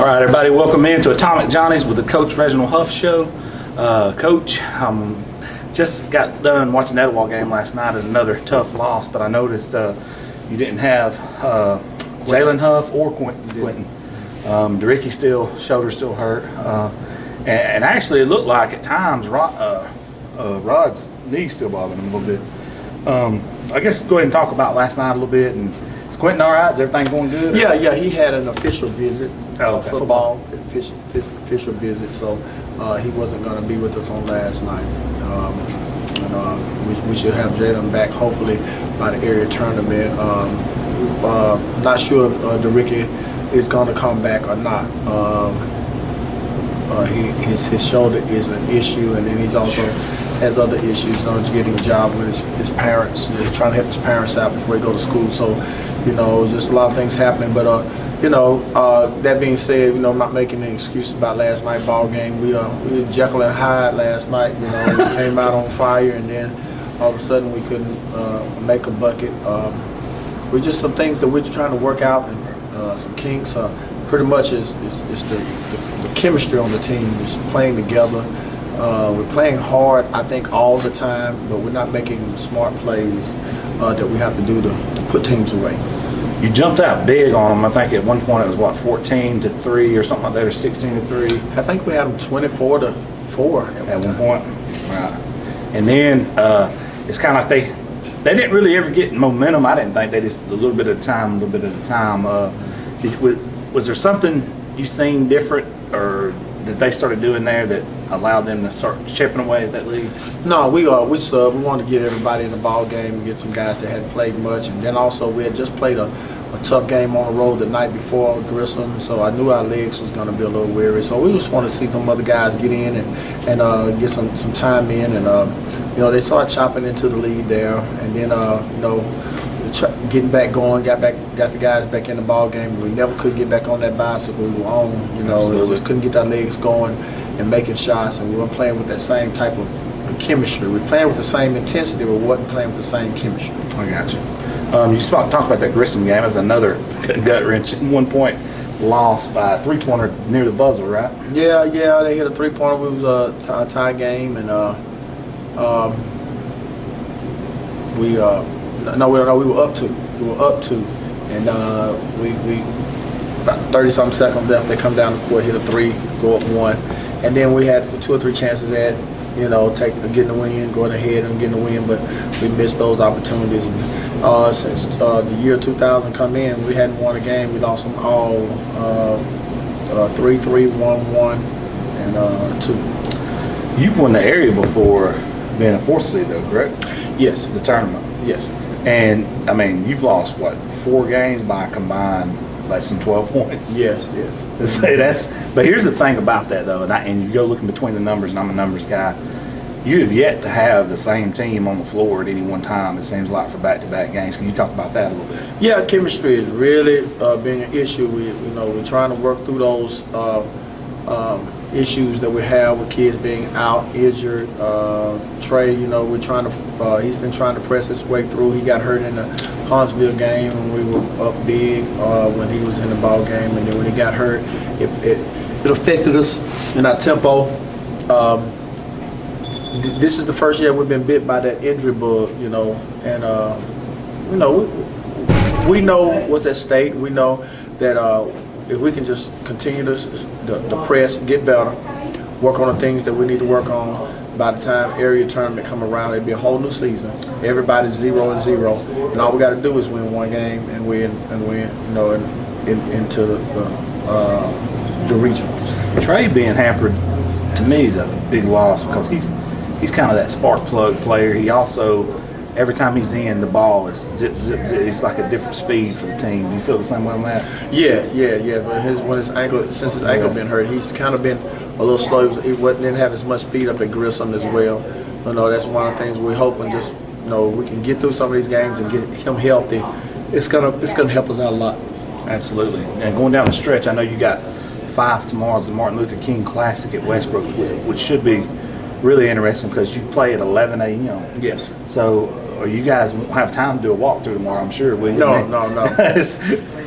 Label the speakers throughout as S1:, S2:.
S1: All right, everybody, welcome into Atomic Johnny's with the Coach Reginald Huff Show. Coach, just got done watching the Etowah game last night as another tough loss, but I noticed you didn't have Jalen Huff or Quentin. DeRicky shoulder still hurt, and actually it looked like at times Rod's knee still bothering him a little bit. I guess go ahead and talk about last night a little bit. And is Quentin all right? Is everything going good?
S2: Yeah, he had an official visit,
S1: okay.
S2: football official visit, so he wasn't going to be with us on last night. We should have Jalen back hopefully by the area tournament. Not sure if DeRicky is going to come back or not. His shoulder is an issue, and then he's also has other issues. He's getting a job with his parents. He's trying to help his parents out before he go to school. So, just a lot of things happening. But that being said, I'm not making any excuses about last night's ball game. We were Jekyll and Hyde last night. We came out on fire, and then all of a sudden we couldn't make a bucket. We just some things that we're trying to work out, and some kinks. Pretty much is the chemistry on the team, is playing together. We're playing hard, I think, all the time, but we're not making the smart plays that we have to do to put teams away.
S1: You jumped out big on them. I think at one point it was, what, 14-3 or something like that, or 16-3?
S2: I think we had them 24-4
S1: at one point. Right. And then it's kind of like they didn't really ever get momentum. I didn't think. They just a little bit at a time. Was there something you seen different or that they started doing there that allowed them to start chipping away at that lead?
S2: No, we sub. We wanted to get everybody in the ball game and get some guys that hadn't played much, and then also we had just played a tough game on the road the night before, Grissom. So I knew our legs was going to be a little weary. So we just want to see some other guys get in and get some time in, and they started chopping into the lead there, and then getting back going, got the guys back in the ball game. We never could get back on that bicycle we were on. We just couldn't get our legs going and making shots, and we weren't playing with that same type of chemistry. We're playing with the same intensity, but wasn't playing with the same chemistry.
S1: I got you. You talked about that Grissom game as another gut wrench. At one point, lost by a 3-pointer near the buzzer, right? Yeah,
S2: they hit a 3-pointer. It was a tie game, and we were up two. And we about 30-something seconds left. They come down the court, hit a 3, go up 1, and then we had 2 or 3 chances at getting the win, going ahead and getting the win, but we missed those opportunities. And since the year 2000 come in, we hadn't won a game. We lost them all 3-3, 1-1, and 2.
S1: You've won the area before being a 4th seed, though, correct?
S2: Yes.
S1: The tournament.
S2: Yes.
S1: And I mean, you've lost what, 4 games by a combined less than 12 points.
S2: Yes.
S1: But here's the thing about that though, and you go looking between the numbers, and I'm a numbers guy. You have yet to have the same team on the floor at any one time. It seems like for back-to-back games. Can you talk about that a little bit? Yeah,
S2: chemistry is really being an issue. We're trying to work through those issues that we have with kids being out, injured. Trey, we're trying to. He's been trying to press his way through. He got hurt in the Huntsville game when we were up big when he was in the ball game, and then when he got hurt, it affected us in our tempo. This is the first year we've been bit by that injury bug, and we know what's at stake. We know that if we can just continue the press, get better, work on the things that we need to work on, by the time area tournament come around, it'll be a whole new season. Everybody's 0-0, and all we got to do is win one game and win, into the regionals.
S1: Trey being hampered, to me, is a big loss because he's kind of that spark plug player. He also, every time he's in, the ball is zip. It's like a different speed for the team. Do you feel the same way on that?
S2: Yeah. But since his ankle been hurt, he's kind of been a little slow. He didn't have as much speed up at Grissom as well. That's one of the things we're hoping. Just we can get through some of these games and get him healthy. It's gonna help us out a lot.
S1: Absolutely. And going down the stretch, I know you got 5 tomorrow. It's the Martin Luther King Classic at Westbrook, which should be really interesting because you play at 11 a.m.
S2: Yes.
S1: So you guys won't have time to do a walkthrough tomorrow, I'm sure, will you?
S2: No.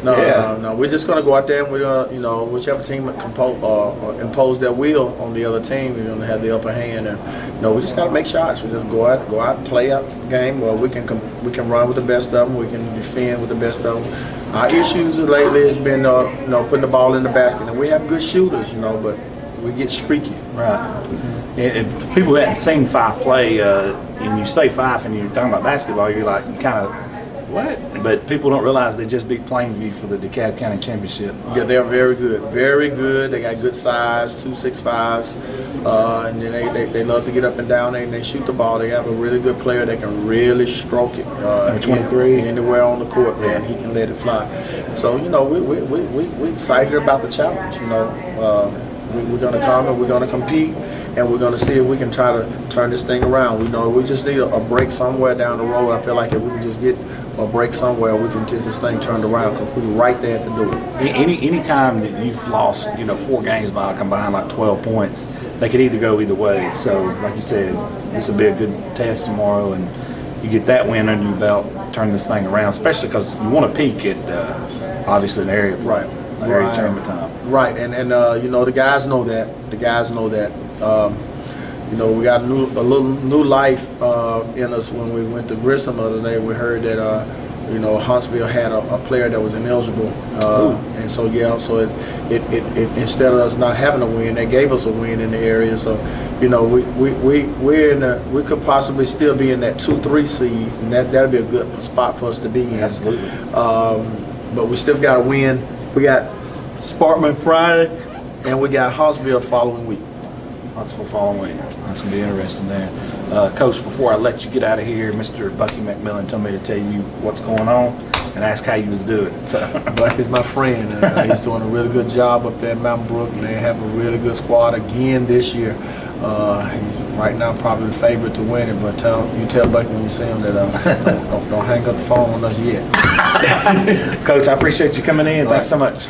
S2: No. We're just gonna go out there and we're gonna, you know, whichever team impose their will on the other team, we're gonna have the upper hand. And you know, we just gotta make shots. We just go out, play out the game. Well, we can run with the best of them. We can defend with the best of them. Our issues lately has been, you know, putting the ball in the basket. And we have good shooters, you know, but we get streaky.
S1: Right. And people that hadn't seen Fife play, and you say Fife and you're talking about basketball, you're like, you kind of, what? But people don't realize they just beat Plainview for the DeKalb County Championship.
S2: Yeah, they're very good. Very good. They got good size, 265s. And then they love to get up and down and they shoot the ball. They have a really good player that can really stroke it.
S1: 23.
S2: Anywhere on the court, man, he can let it fly. So, you know, we're excited about the challenge, you know. We're going to come and we're going to compete, and we're going to see if we can try to turn this thing around. We know we just need a break somewhere down the road. I feel like if we can just get a break somewhere, we can get this thing turned around, because we're right there at the door.
S1: Any time that you've lost, you know, 4 games by a combined like 12 points, they could either go either way. So, like you said, this will be a good test tomorrow, and you get that win under your belt, turn this thing around, especially because you want to peak at obviously an area,
S2: right,
S1: area tournament time.
S2: Right, and you know, the guys know that. The guys know that. You know, we got a little new life in us when we went to Grissom the other day. We heard that you know, Huntsville had a player that was ineligible, and so yeah, so it instead of us not having a win, they gave us a win in the area. So, you know, we could possibly still be in that 2-3 seed, and that'd be a good spot for us to be in.
S1: Absolutely.
S2: But we still got to win. We got Sparkman Friday, and we got Huntsville the following week.
S1: Huntsville following week. That's going to be interesting there. Coach, before I let you get out of here, Mr. Bucky McMillan told me to tell you what's going on and ask how you was doing. So.
S2: Bucky's my friend, and he's doing a really good job up there at Mountain Brook, and they have a really good squad again this year. He's right now probably the favorite to win it, but you tell Bucky when you see him that don't hang up the phone on us yet.
S1: Coach, I appreciate you coming in. Thanks so much.